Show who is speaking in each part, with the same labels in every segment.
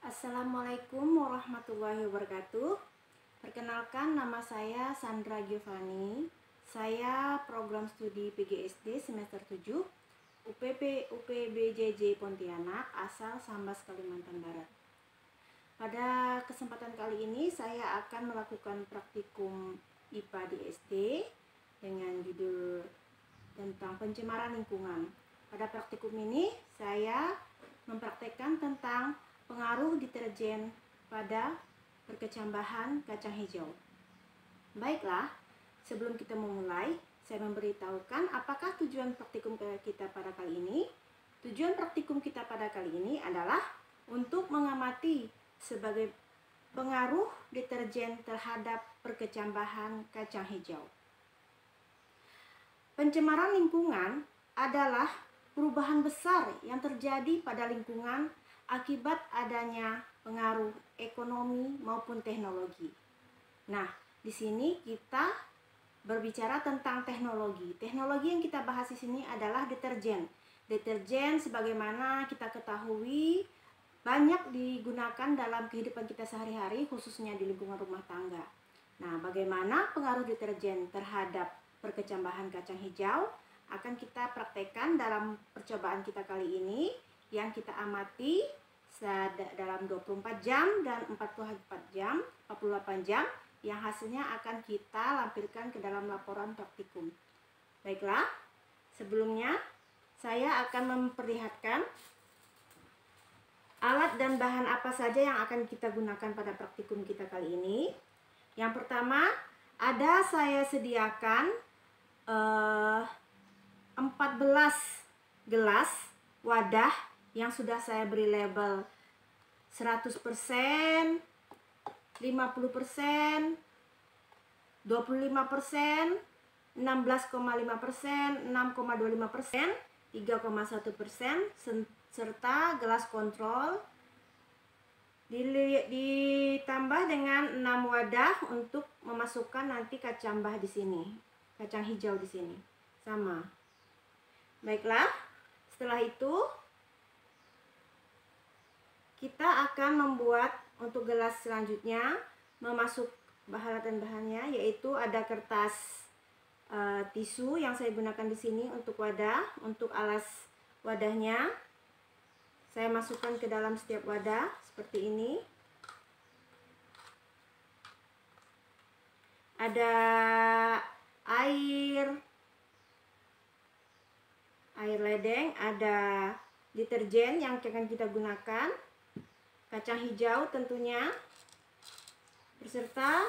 Speaker 1: Assalamualaikum warahmatullahi wabarakatuh. Perkenalkan, nama saya Sandra Giovanni. Saya program studi PGSD semester 7 UPBJJ Pontianak, asal Sambas, Kalimantan Barat. Pada kesempatan kali ini saya akan melakukan praktikum IPA di SD dengan judul tentang pencemaran lingkungan. Pada praktikum ini saya mempraktekkan tentang pengaruh deterjen pada perkecambahan kacang hijau. Baiklah, sebelum kita memulai, saya memberitahukan apakah tujuan praktikum kita pada kali ini. Tujuan praktikum kita pada kali ini adalah untuk mengamati sebagai pengaruh deterjen terhadap perkecambahan kacang hijau. Pencemaran lingkungan adalah perubahan besar yang terjadi pada lingkungan akibat adanya pengaruh ekonomi maupun teknologi. Nah, di sini kita berbicara tentang teknologi. Teknologi yang kita bahas di sini adalah deterjen. Deterjen sebagaimana kita ketahui banyak digunakan dalam kehidupan kita sehari-hari, khususnya di lingkungan rumah tangga. Nah, bagaimana pengaruh deterjen terhadap perkecambahan kacang hijau akan kita praktekkan dalam percobaan kita kali ini, yang kita amati dalam 24 jam dan 48 jam yang hasilnya akan kita lampirkan ke dalam laporan praktikum. Baiklah, sebelumnya saya akan memperlihatkan alat dan bahan apa saja yang akan kita gunakan pada praktikum kita kali ini. Yang pertama, saya sediakan 14 gelas wadah yang sudah saya beri label 100%, 50%, 25%, 16,5%, 6,25%, 3,1%, serta gelas kontrol. Ditambah dengan 6 wadah untuk memasukkan nanti kacambah di sini, kacang hijau di sini. Sama. Baiklah, setelah itu kita akan membuat untuk gelas selanjutnya, memasuk bahan-bahannya, yaitu ada kertas tisu yang saya gunakan di sini untuk wadah. Untuk alas wadahnya saya masukkan ke dalam setiap wadah seperti ini. Ada air ledeng, ada deterjen yang akan kita gunakan, kacang hijau tentunya, beserta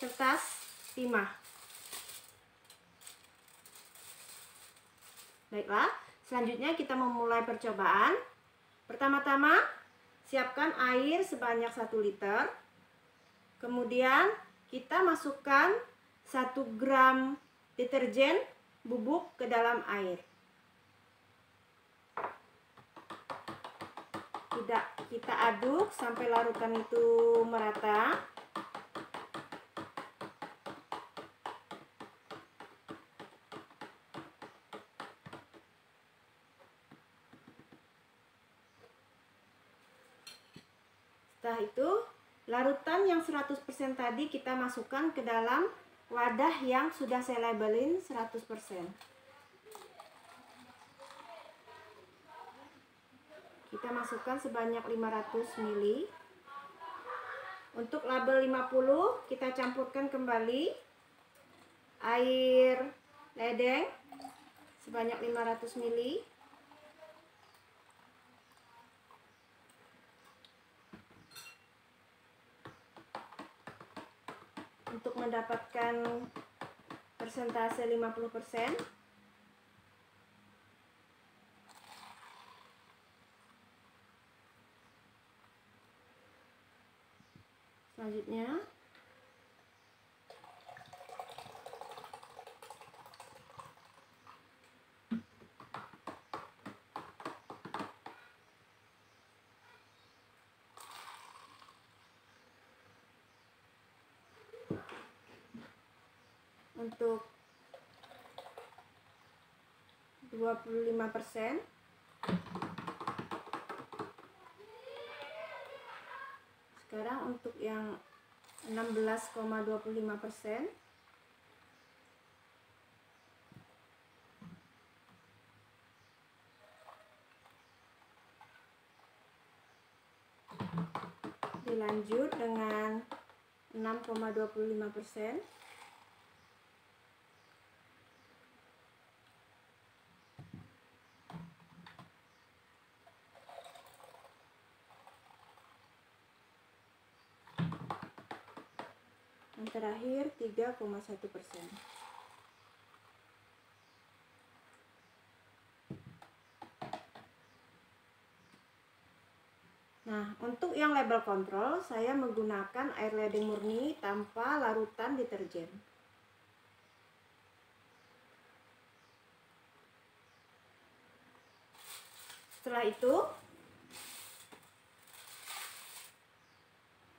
Speaker 1: kertas timah. Baiklah, selanjutnya kita memulai percobaan. Pertama-tama, siapkan air sebanyak 1 liter. Kemudian kita masukkan 1 gram deterjen bubuk ke dalam air. Kita aduk sampai larutan itu merata. Setelah itu, larutan yang 100% tadi kita masukkan ke dalam wadah yang sudah saya labelin 100%. Kita masukkan sebanyak 500 ml. Untuk label 50, kita campurkan kembali air ledeng sebanyak 500 ml. Untuk mendapatkan persentase 50%. Selanjutnya untuk 25%. Sekarang untuk yang 16,25%. Dilanjut dengan 6,25%. Yang terakhir 3,1%. Nah, untuk yang label kontrol, saya menggunakan air ledeng murni tanpa larutan deterjen. Setelah itu,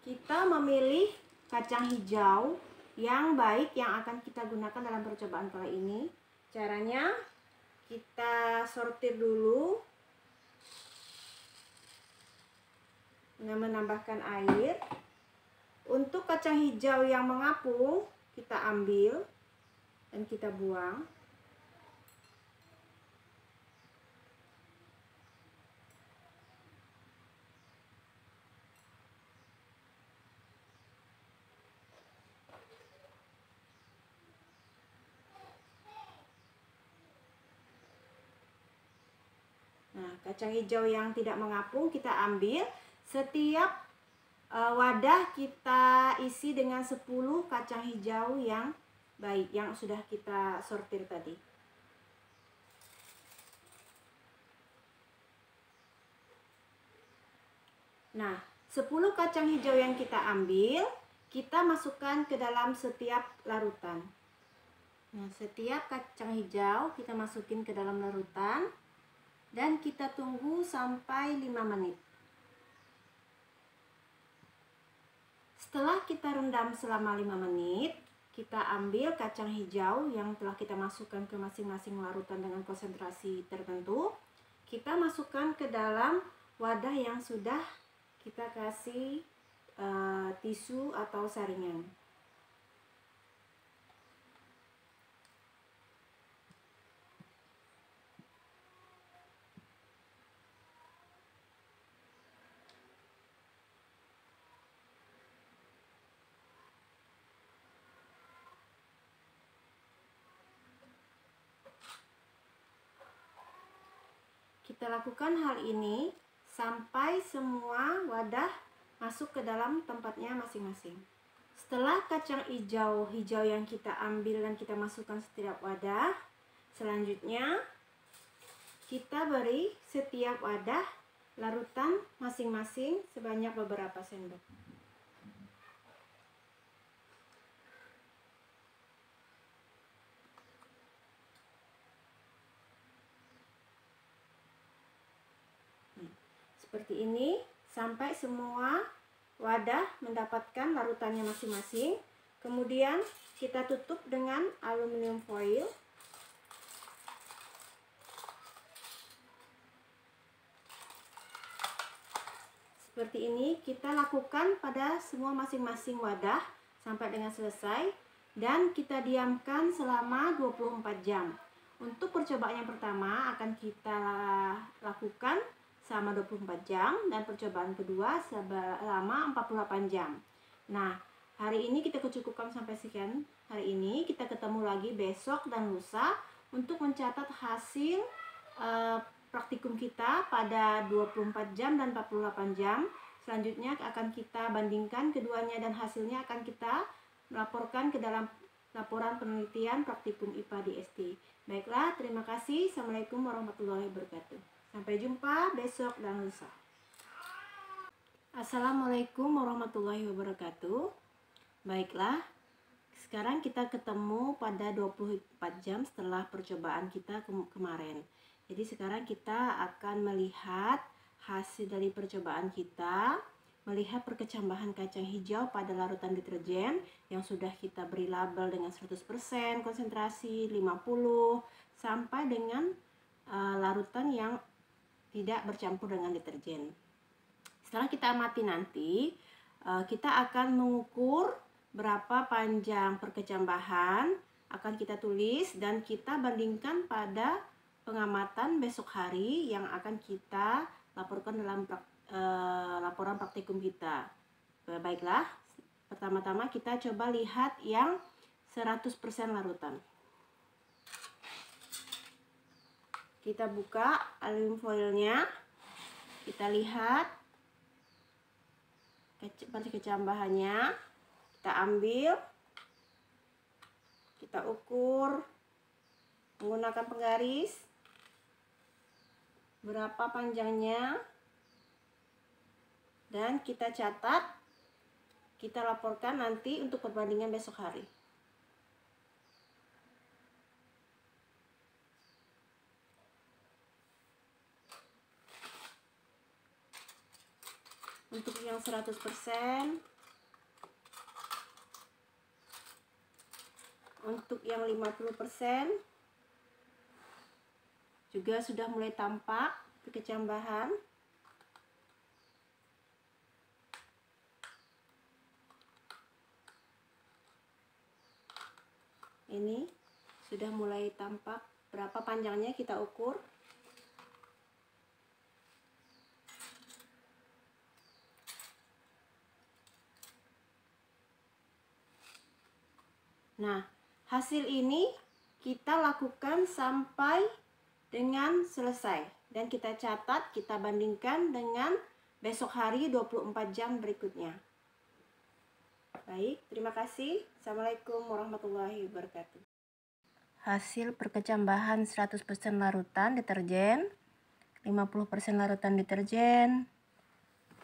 Speaker 1: kita memilih kacang hijau yang baik yang akan kita gunakan dalam percobaan kali ini. Caranya, kita sortir dulu dengan menambahkan air. Untuk kacang hijau yang mengapung, kita ambil dan kita buang. Nah, kacang hijau yang tidak mengapung kita ambil. Setiap wadah kita isi dengan 10 kacang hijau yang baik yang sudah kita sortir tadi. Nah, 10 kacang hijau yang kita ambil, kita masukkan ke dalam setiap larutan. Nah, setiap kacang hijau kita masukin ke dalam larutan dan kita tunggu sampai 5 menit. Setelah kita rendam selama 5 menit, kita ambil kacang hijau yang telah kita masukkan ke masing-masing larutan dengan konsentrasi tertentu. Kita masukkan ke dalam wadah yang sudah kita kasih tisu atau saringan. Kita lakukan hal ini sampai semua wadah masuk ke dalam tempatnya masing-masing. Setelah kacang hijau yang kita ambil dan kita masukkan setiap wadah, selanjutnya kita beri setiap wadah larutan masing-masing sebanyak beberapa sendok. Seperti ini sampai semua wadah mendapatkan larutannya masing-masing. Kemudian kita tutup dengan aluminium foil. Seperti ini kita lakukan pada semua masing-masing wadah sampai dengan selesai dan kita diamkan selama 24 jam. Untuk percobaan yang pertama akan kita lakukan selama 24 jam dan percobaan kedua selama 48 jam. Nah, hari ini kita kecukupkan sampai sekian. Hari ini kita ketemu lagi besok dan lusa untuk mencatat hasil praktikum kita pada 24 jam dan 48 jam. Selanjutnya akan kita bandingkan keduanya dan hasilnya akan kita melaporkan ke dalam laporan penelitian praktikum IPA di ST. Baiklah, terima kasih. Assalamualaikum warahmatullahi wabarakatuh. Sampai jumpa besok dan lusa. Assalamualaikum warahmatullahi wabarakatuh. Baiklah, sekarang kita ketemu pada 24 jam setelah percobaan kita kemarin. Jadi sekarang kita akan melihat hasil dari percobaan kita, melihat perkecambahan kacang hijau pada larutan deterjen yang sudah kita beri label dengan 100%, konsentrasi 50, sampai dengan larutan yang tidak bercampur dengan deterjen. Setelah kita amati nanti kita akan mengukur berapa panjang perkecambahan, akan kita tulis dan kita bandingkan pada pengamatan besok hari yang akan kita laporkan dalam laporan praktikum kita. Baiklah, pertama-tama kita coba lihat yang 100% larutan. Kita buka aluminium foilnya, kita lihat perkecambahannya, kita ambil, kita ukur menggunakan penggaris berapa panjangnya dan kita catat, kita laporkan nanti untuk perbandingan besok hari. Untuk yang 100%, untuk yang 50% juga sudah mulai tampak perkecambahan. Ini sudah mulai tampak berapa panjangnya, kita ukur. Nah, hasil ini kita lakukan sampai dengan selesai dan kita catat, kita bandingkan dengan besok hari 24 jam berikutnya. Baik, terima kasih. Assalamualaikum warahmatullahi wabarakatuh. Hasil perkecambahan 100% larutan deterjen, 50% larutan deterjen,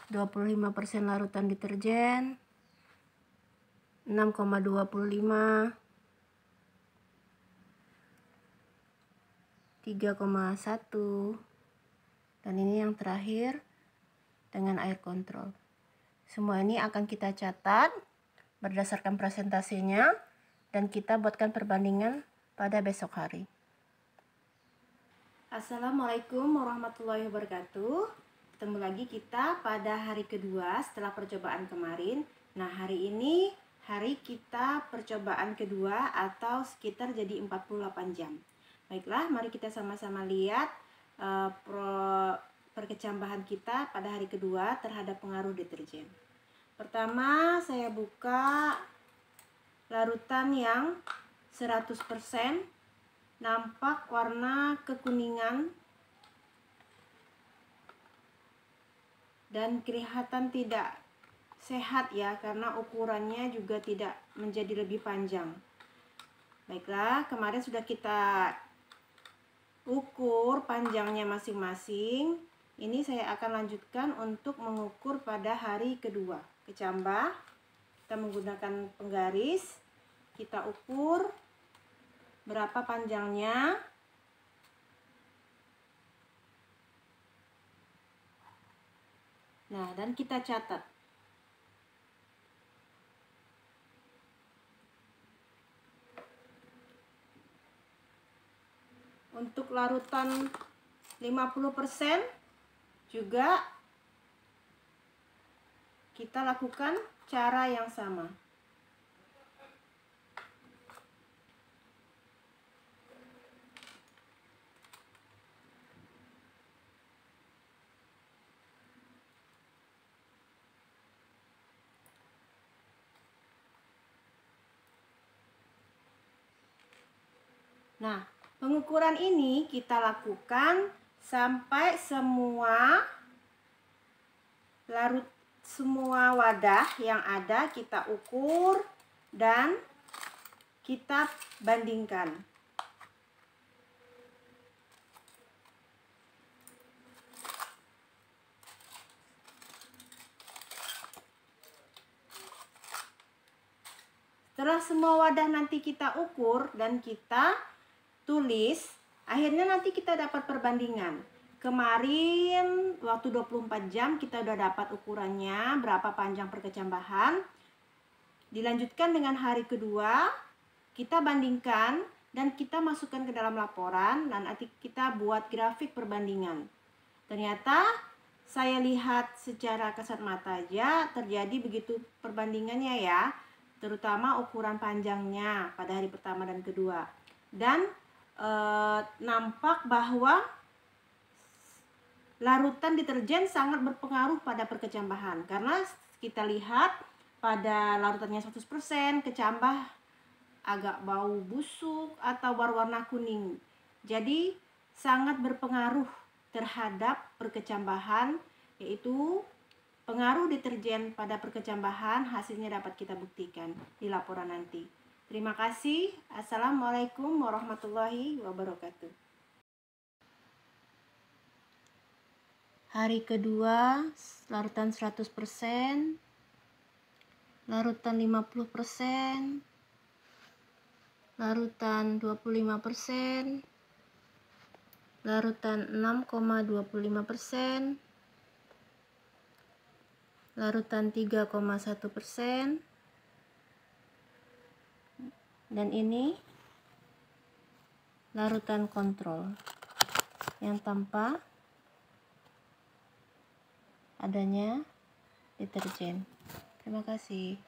Speaker 1: 25% larutan deterjen, 6,25, 3,1, dan ini yang terakhir dengan air kontrol. Semua ini akan kita catat berdasarkan presentasinya dan kita buatkan perbandingan pada besok hari. Assalamualaikum warahmatullahi wabarakatuh. Ketemu lagi kita pada hari kedua setelah percobaan kemarin. Nah, hari ini hari kita percobaan kedua atau sekitar jadi 48 jam. Baiklah, mari kita sama-sama lihat perkecambahan kita pada hari kedua terhadap pengaruh deterjen. Pertama, saya buka larutan yang 100%, nampak warna kekuningan dan kelihatan tidak sehat ya, karena ukurannya juga tidak menjadi lebih panjang. Baiklah, kemarin sudah kita ukur panjangnya masing-masing. Ini saya akan lanjutkan untuk mengukur pada hari kedua. Kecambah, kita menggunakan penggaris, kita ukur berapa panjangnya. Nah, dan kita catat. Untuk larutan 50% juga kita lakukan cara yang sama. Nah, pengukuran ini kita lakukan sampai semua wadah yang ada kita ukur dan kita bandingkan. Setelah semua wadah nanti kita ukur dan kita tulis, akhirnya nanti kita dapat perbandingan. Kemarin waktu 24 jam kita udah dapat ukurannya berapa panjang perkecambahan. Dilanjutkan dengan hari kedua, kita bandingkan dan kita masukkan ke dalam laporan dan nanti kita buat grafik perbandingan. Ternyata saya lihat secara kasat mata aja terjadi begitu perbandingannya ya, terutama ukuran panjangnya pada hari pertama dan kedua. Dan nampak bahwa larutan deterjen sangat berpengaruh pada perkecambahan, karena kita lihat pada larutannya 100% kecambah agak bau busuk atau berwarna kuning. Jadi sangat berpengaruh terhadap perkecambahan, yaitu pengaruh deterjen pada perkecambahan hasilnya dapat kita buktikan di laporan nanti. Terima kasih. Assalamualaikum warahmatullahi wabarakatuh. Hari kedua, larutan 100%, larutan 50%, larutan 25%, larutan 6,25%, larutan 3,1%, dan ini larutan kontrol yang tanpa adanya deterjen. Terima kasih.